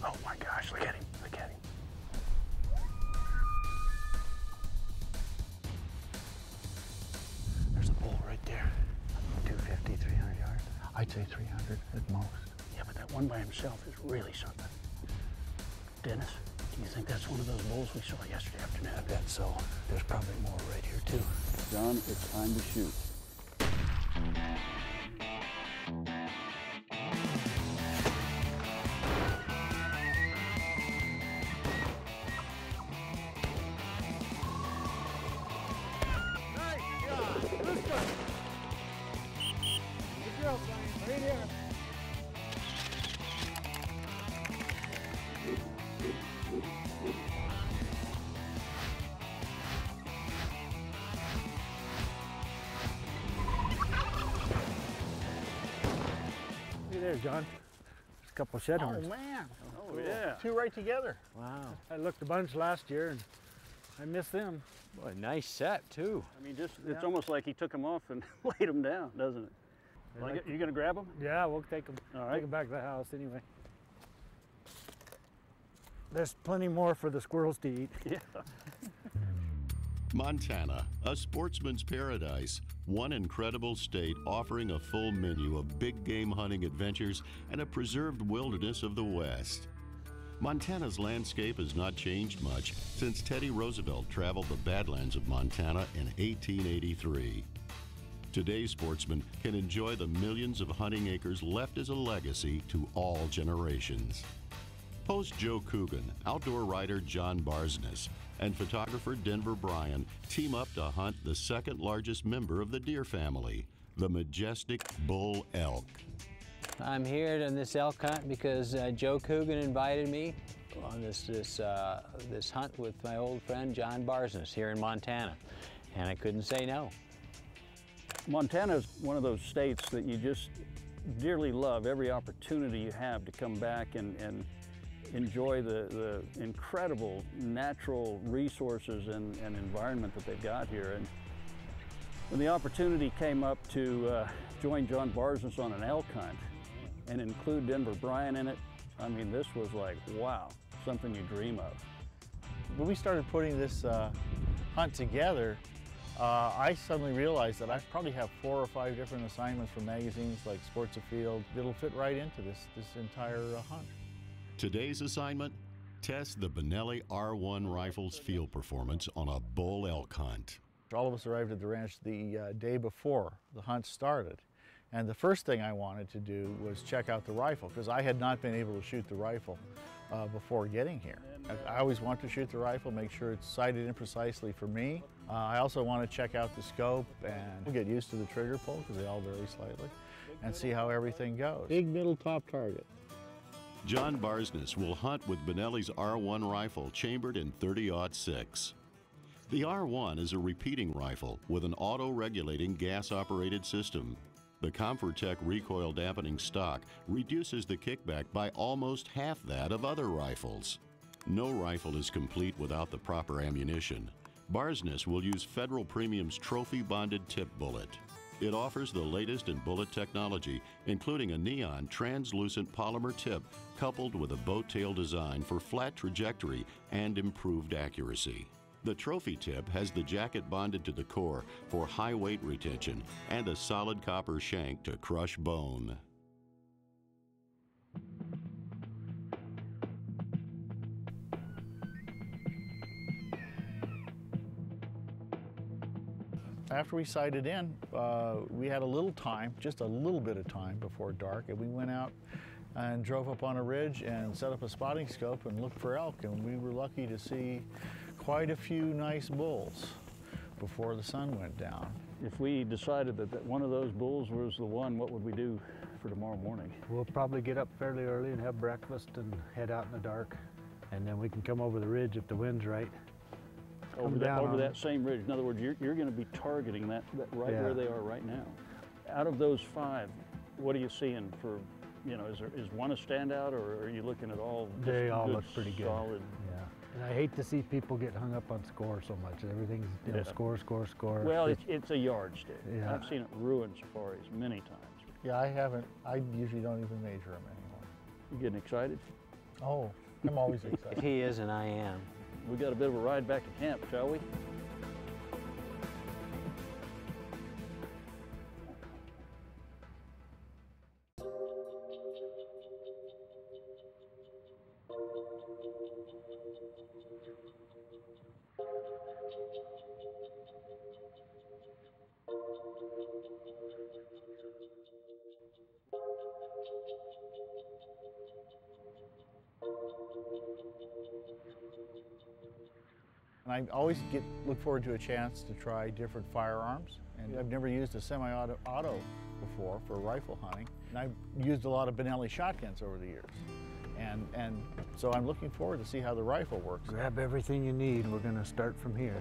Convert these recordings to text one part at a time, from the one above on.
Oh my gosh, look at him, look at him. There's a bull right there. 250, 300 yards. I'd say 300 at most. Yeah, but that one by himself is really something. Dennis, do you think that's one of those bulls we saw yesterday afternoon? I bet so. There's probably more right here too. John, it's time to shoot. Right here. Look there, John. There's a couple shed horns. Oh man! Oh yeah. Two right together. Wow. I looked a bunch last year and I missed them. Boy, nice set too. I mean, it's almost like he took them off and laid them down, doesn't it? Like, you gonna grab them? Yeah, we'll take them. All right. Take them back to the house anyway. There's plenty more for the squirrels to eat. Yeah. Montana, a sportsman's paradise, one incredible state offering a full menu of big game hunting adventures and a preserved wilderness of the West. Montana's landscape has not changed much since Teddy Roosevelt traveled the Badlands of Montana in 1883. Today's sportsman can enjoy the millions of hunting acres left as a legacy to all generations. Host Joe Coogan, outdoor writer John Barsness, and photographer Denver Bryan team up to hunt the second largest member of the deer family, the majestic bull elk. I'm here on this elk hunt because Joe Coogan invited me on this hunt with my old friend John Barsness here in Montana, and I couldn't say no. Montana is one of those states that you just dearly love every opportunity you have to come back and enjoy the incredible natural resources and environment that they've got here. And when the opportunity came up to join John Barsness on an elk hunt and include Denver Bryan in it, I mean, this was like, wow, something you dream of. When we started putting this hunt together, I suddenly realized that I probably have 4 or 5 different assignments from magazines like Sports Afield that'll fit right into this entire hunt. Today's assignment, test the Benelli R1 rifle's field performance on a bull elk hunt. All of us arrived at the ranch the day before the hunt started. And the first thing I wanted to do was check out the rifle because I had not been able to shoot the rifle before getting here. I always want to shoot the rifle, make sure it's sighted in precisely for me. I also want to check out the scope and get used to the trigger pull because they all vary slightly and see how everything goes. Big middle top target. John Barsness will hunt with Benelli's R1 rifle chambered in .30-06. The R1 is a repeating rifle with an auto-regulating gas-operated system. The Comfortech recoil dampening stock reduces the kickback by almost half that of other rifles. No rifle is complete without the proper ammunition. Barsness will use Federal Premium's trophy-bonded tip bullet. It offers the latest in bullet technology, including a neon translucent polymer tip coupled with a boat tail design for flat trajectory and improved accuracy. The trophy tip has the jacket bonded to the core for high weight retention and a solid copper shank to crush bone. After we sighted in, we had a little time, just a little bit of time before dark, and we went out and drove up on a ridge and set up a spotting scope and looked for elk, and we were lucky to see quite a few nice bulls before the sun went down. If we decided that one of those bulls was the one, what would we do for tomorrow morning? We'll probably get up fairly early and have breakfast and head out in the dark. And then we can come over the ridge if the wind's right. Over that same ridge. In other words, you're going to be targeting that right where they are right now. Out of those 5, what are you seeing for, you know, is one a standout, or are you looking at all? They all look pretty good. Solid. Yeah. And I hate to see people get hung up on score so much. Everything's, you know, score, score, score. Well, it's a yardstick. Yeah. I've seen it ruin safaris many times. Yeah, I haven't. I usually don't even measure them anymore. You getting excited? Oh, I'm always excited. He is and I am. We got a bit of a ride back to camp, shall we? And I always look forward to a chance to try different firearms. And I've never used a semi-auto before for rifle hunting. And I've used a lot of Benelli shotguns over the years. And so I'm looking forward to see how the rifle works. Grab everything you need. We're going to start from here.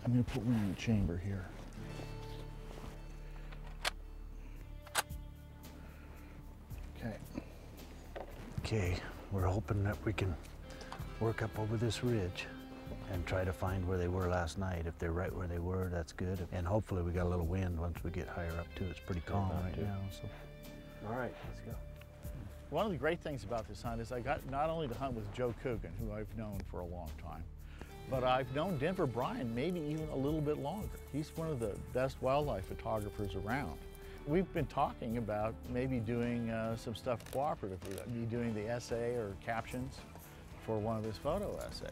I'm going to put one in the chamber here. Okay. Okay, we're hoping that we can work up over this ridge and try to find where they were last night. If they're right where they were, that's good. And hopefully we got a little wind once we get higher up too. It's pretty calm right now. So. All right, let's go. One of the great things about this hunt is I got not only to hunt with Joe Coogan, who I've known for a long time, but I've known Denver Bryan maybe even a little bit longer. He's one of the best wildlife photographers around. We've been talking about maybe doing some stuff cooperatively, me doing the essay or captions for one of his photo essays.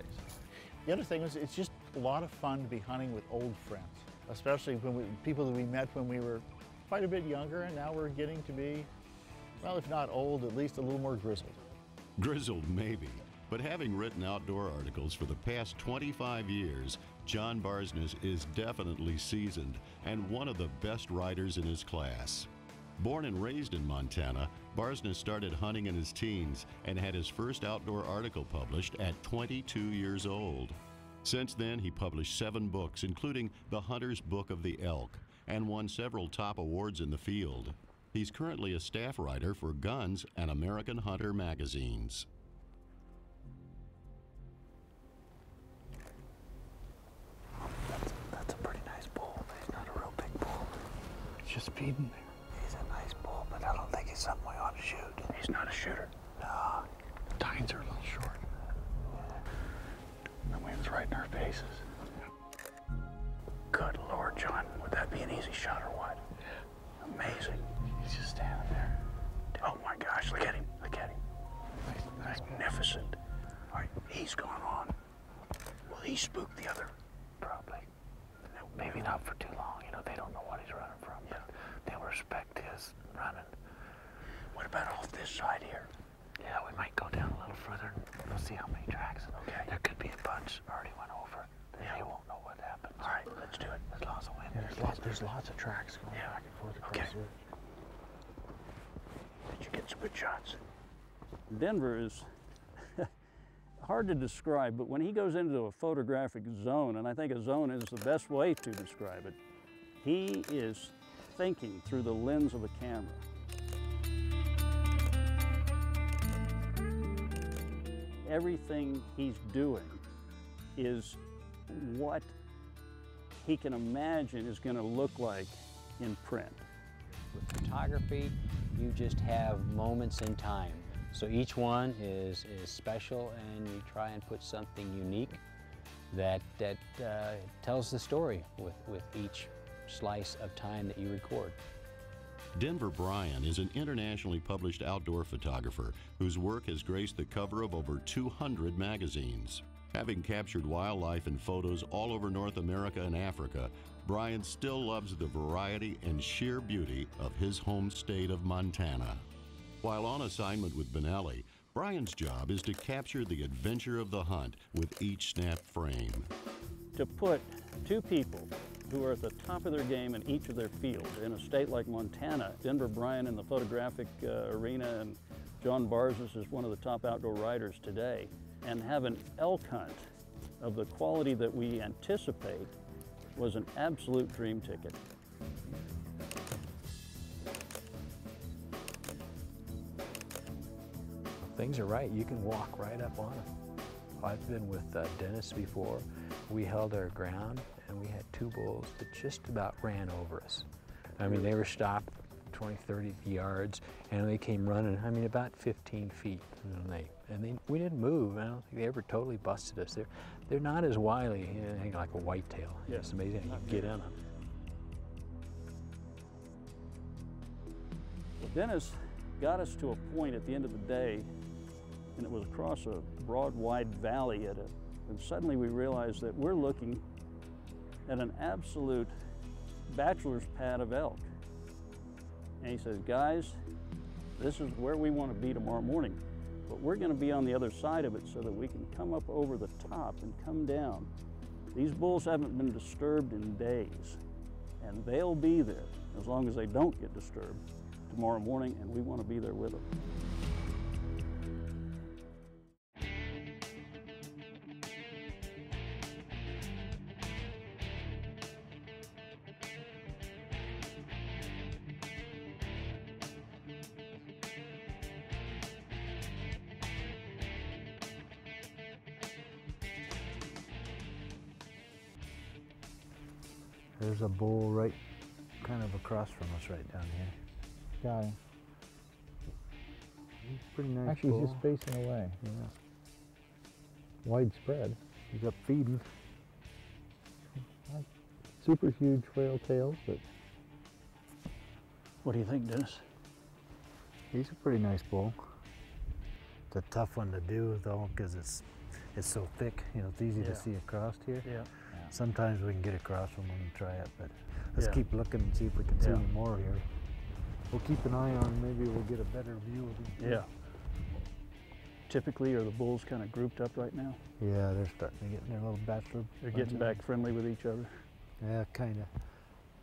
The other thing is it's just a lot of fun to be hunting with old friends, especially people that we met when we were quite a bit younger, and now we're getting to be, well, if not old, at least a little more grizzled. Grizzled maybe, but having written outdoor articles for the past 25 years, John Barsness is definitely seasoned and one of the best writers in his class. Born and raised in Montana, Barsness started hunting in his teens and had his first outdoor article published at 22 years old. Since then, he published 7 books, including The Hunter's Book of the Elk, and won several top awards in the field. He's currently a staff writer for Guns and American Hunter magazines. That's a pretty nice bull, but he's not a real big bull. It's just feeding there. He's a nice bull, but I don't think he's something we ought to shoot. He's not a shooter. No. The tines are a little short. The wind's right in our faces. Good Lord, John, would that be an easy shot or what? Amazing. He's just standing there. Oh my gosh, look at him, look at him. Magnificent. All right, he's gone on. Will he spook the other? Probably. Maybe not for too long. You know, they don't know what he's running from, but they'll respect his running. What about off this side here? Yeah, we might go down a little further and we'll see how many tracks. Okay. There could be a bunch already went over. They won't know what happened. All right, let's do it. There's lots of wind. There's lots of tracks going back and forth across Okay. Did you get some good shots? Denver is hard to describe, but when he goes into a photographic zone, and I think a zone is the best way to describe it, he is thinking through the lens of a camera. Everything he's doing is what he can imagine is going to look like in print. With photography, you just have moments in time. So each one is special, and you try and put something unique that tells the story with each slice of time that you record. Denver Bryan is an internationally published outdoor photographer whose work has graced the cover of over 200 magazines. Having captured wildlife in photos all over North America and Africa, Bryan still loves the variety and sheer beauty of his home state of Montana. While on assignment with Benelli, Bryan's job is to capture the adventure of the hunt with each snapped frame. To put 2 people who are at the top of their game in each of their fields in a state like Montana, Denver Bryan in the photographic arena, and John Barsness is one of the top outdoor writers today, and have an elk hunt of the quality that we anticipate was an absolute dream ticket. Things are right. You can walk right up on them. I've been with Dennis before. We held our ground, and we had 2 bulls that just about ran over us. I mean, they were stopped 20, 30 yards, and they came running, I mean, about 15 feet. We didn't move. I don't think they ever totally busted us. They're not as wily, like a whitetail. Yeah. It's amazing how you get in them. Well, Dennis got us to a point at the end of the day, and it was across a broad, wide valley and suddenly we realized that we're looking at an absolute bachelor's pad of elk. And he says, guys, this is where we want to be tomorrow morning, but we're going to be on the other side of it so that we can come up over the top and come down. These bulls haven't been disturbed in days, and they'll be there as long as they don't get disturbed tomorrow morning, and we want to be there with them. There's a bull right kind of across from us right down here. Got him. He's a pretty nice Actually, bull. he's just facing away. Yeah. Widespread. He's up feeding. Super huge frail tails, but What do you think, Dennis? He's a pretty nice bull. It's a tough one to do though, because it's so thick. You know, it's easy to see across here. Yeah. Sometimes we can get across from them and try it, but let's Yeah. keep looking and see if we can see Yeah. any more here. We'll keep an eye on, maybe we'll get a better view of them. Yeah. Typically, are the bulls kind of grouped up right now? Yeah, they're starting to get in their little bachelor. They're getting back friendly with each other. Yeah, kind of.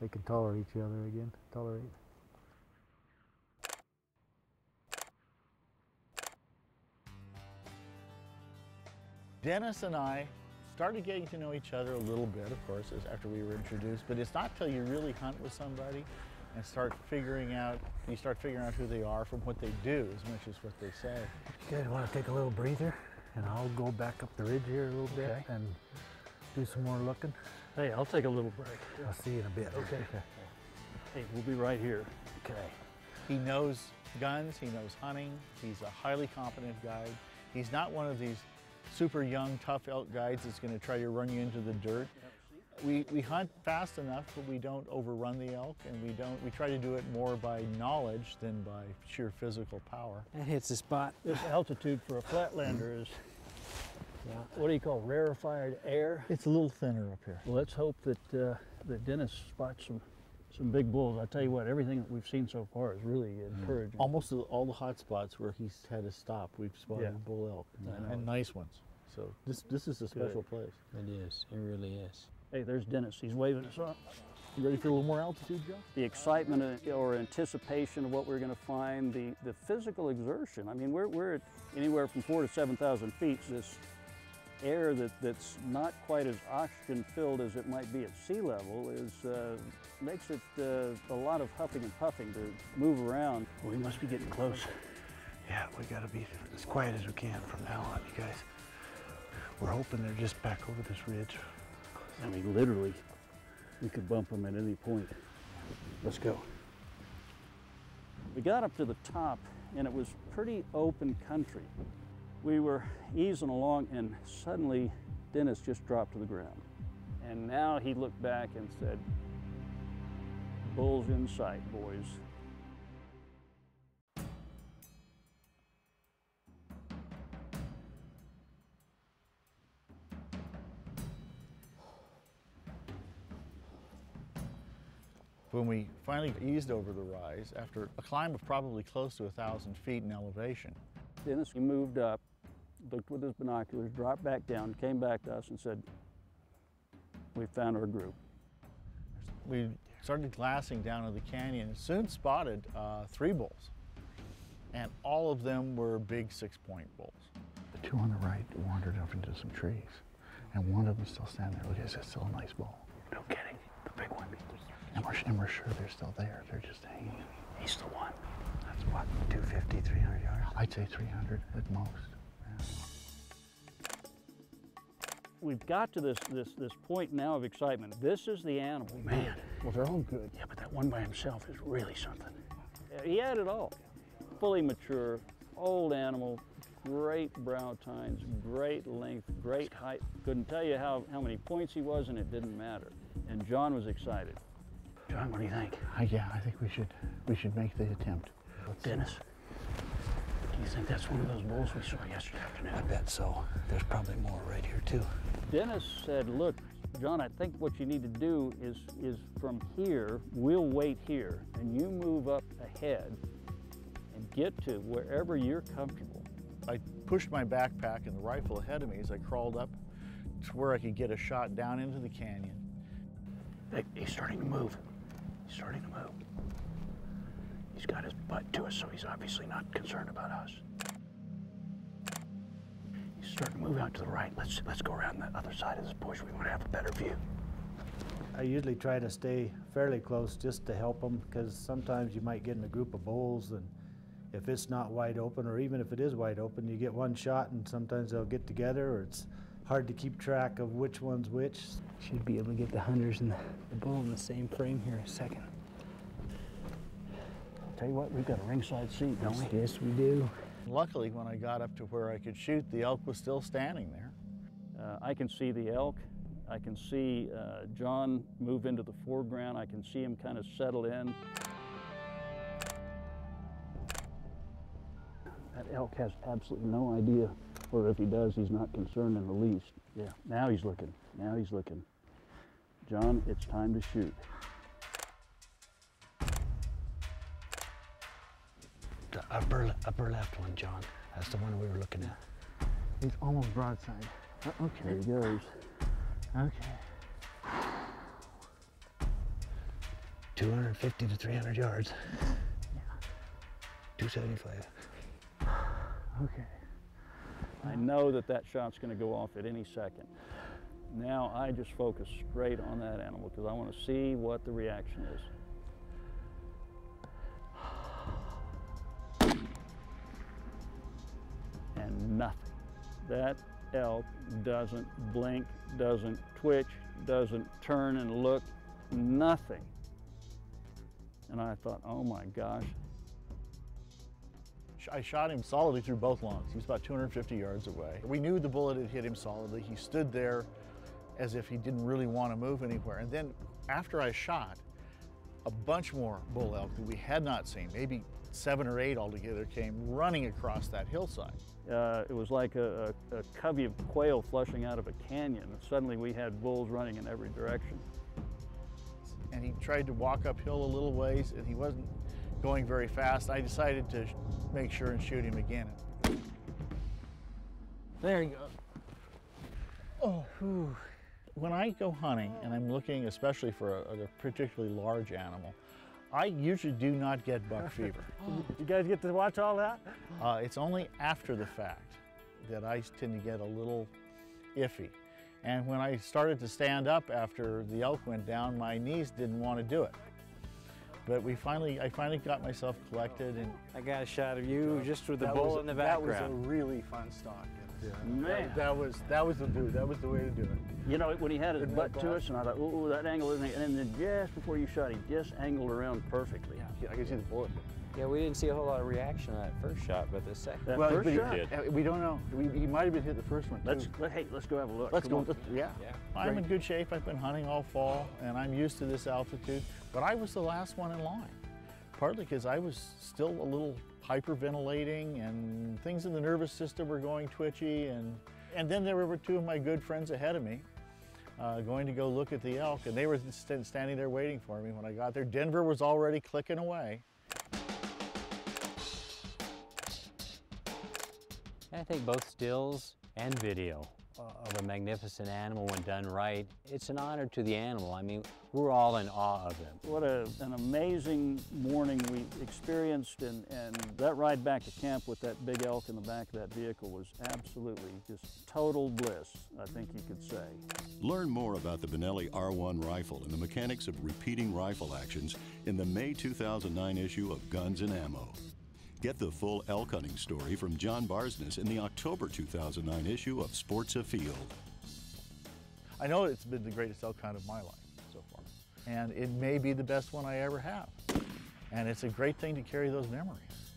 They can tolerate each other again. Tolerate. Dennis and I started getting to know each other a little bit, of course, after we were introduced, but it's not till you really hunt with somebody and start figuring out who they are from what they do as much as what they say. You guys want to take a little breather? And I'll go back up the ridge here a little bit and do some more looking. Hey, I'll take a little break. I'll see you in a bit. Okay. Hey, we'll be right here. Okay. He knows guns, he knows hunting, he's a highly competent guide. He's not one of these super young, tough elk guides that's going to try to run you into the dirt. We hunt fast enough, but we don't overrun the elk, and we try to do it more by knowledge than by sheer physical power. That hits the spot. This altitude for a flatlander is, what do you call, rarefied air? It's a little thinner up here. Well, let's hope that that Dennis spots some big bulls. I tell you what, everything that we've seen so far is really encouraging. Almost all the hot spots where he's had to stop, we've spotted bull elk, and nice ones. So this is a special place. It is. It really is. Hey, there's Dennis. He's waving us up. You ready for a little more altitude, Joe? The excitement or anticipation of what we're going to find, the physical exertion. I mean, we're at anywhere from 4,000 to 7,000 feet. This air that's not quite as oxygen filled as it might be at sea level makes it a lot of huffing and puffing to move around. We must be getting close. Yeah, we got to be as quiet as we can from now on, you guys. We're hoping they're just back over this ridge. I mean, literally, we could bump them at any point. Let's go. We got up to the top, and it was pretty open country. We were easing along, and suddenly Dennis just dropped to the ground. And now he looked back and said, "Bulls in sight, boys." When we finally eased over the rise, after a climb of probably close to 1,000 feet in elevation, Dennis, he moved up, looked with his binoculars, dropped back down, came back to us and said, "We found our group." we started glassing down to the canyon and soon spotted 3 bulls. And all of them were big 6-point bulls. The two on the right wandered off into some trees, and one of them still standing there. Look, it's still a nice bull. No kidding, the big one. And we're sure they're still there. They're just hanging. He's the one. That's what, 250, 300 yards? I'd say 300 at most. Yeah. We've got to this point now of excitement. This is the animal. Man, well, they're all good. Yeah, but that one by himself is really something. He had it all. Fully mature, old animal, great brow tines, great length, great height. Couldn't tell you how many points he was, and it didn't matter. And John was excited. John, what do you think? Yeah, I think we should make the attempt. Dennis, do you think that's one of those bulls we saw yesterday afternoon? I bet so. There's probably more right here too. Dennis said, look, John, I think what you need to do is from here, we'll wait here, and you move up ahead and get to wherever you're comfortable. I pushed my backpack and the rifle ahead of me as I crawled up to where I could get a shot down into the canyon. Hey, he's starting to move. He's starting to move. He's got his butt to us, so he's obviously not concerned about us. He's starting to move out to the right. Let's go around the other side of this bush. We want to have a better view. I usually try to stay fairly close just to help them, because sometimes you might get in a group of bulls, and if it's not wide open, or even if it is wide open, you get one shot and sometimes they'll get together, or it's hard to keep track of which one's which. Should be able to get the hunters and the bull in the same frame here in a second. Tell you what, we've got a ringside seat, don't we? Yes, we do. Luckily, when I got up to where I could shoot, the elk was still standing there. I can see the elk. I can see John move into the foreground. I can see him kind of settle in. That elk has absolutely no idea, or if he does, he's not concerned in the least. Yeah, now he's looking. Now he's looking. John, it's time to shoot. The upper left one, John. That's the one we were looking at. He's almost broadside. Okay. There he goes. Okay. 250 to 300 yards. 275. Okay. I know that shot's going to go off at any second. Now I just focus straight on that animal because I want to see what the reaction is. And nothing. That elk doesn't blink, doesn't twitch, doesn't turn and look, nothing. And I thought, oh my gosh. I shot him solidly through both lungs. He was about 250 yards away. We knew the bullet had hit him solidly. He stood there as if he didn't really want to move anywhere. And then after I shot, a bunch more bull elk that we had not seen, maybe 7 or 8 altogether, came running across that hillside. It was like a covey of quail flushing out of a canyon. And suddenly we had bulls running in every direction. And he tried to walk uphill a little ways, and he wasn't going very fast. I decided to make sure and shoot him again. There you go. Oh, whew. When I go hunting and I'm looking especially for a particularly large animal, I usually do not get buck fever. You guys get to watch all that? It's only after the fact that I tend to get a little iffy. And when I started to stand up after the elk went down, my knees didn't want to do it. But I finally got myself collected, and I got a shot of you just with the bull in the background. That was a really fun stalk. Yeah. Man. That was the dude. That was the way to do it. You know, when he had his butt to us, and I thought, ooh, that angle isn't, and then just before you shot, he just angled around perfectly. Yeah, I could see the bullet. Yeah, we didn't see a whole lot of reaction on that first shot, but the second. That first shot? We don't know. He might have been hit the first one, too. Let's go have a look. Let's Come go. on. Yeah. I'm in good shape. I've been hunting all fall, and I'm used to this altitude. But I was the last one in line, partly because I was still a little hyperventilating, and things in the nervous system were going twitchy, and then there were 2 of my good friends ahead of me going to go look at the elk, and they were standing there waiting for me when I got there. Denver was already clicking away. I think both stills and video of a magnificent animal when done right, it's an honor to the animal. I mean, we're all in awe of him. What an amazing morning we experienced, and that ride back to camp with that big elk in the back of that vehicle was absolutely just total bliss, I think you could say. Learn more about the Benelli R1 rifle and the mechanics of repeating rifle actions in the May 2009 issue of Guns and Ammo. Get the full elk hunting story from John Barsness in the October 2009 issue of Sports Afield. I know it's been the greatest elk hunt of my life so far, and it may be the best one I ever have. And it's a great thing to carry those memories.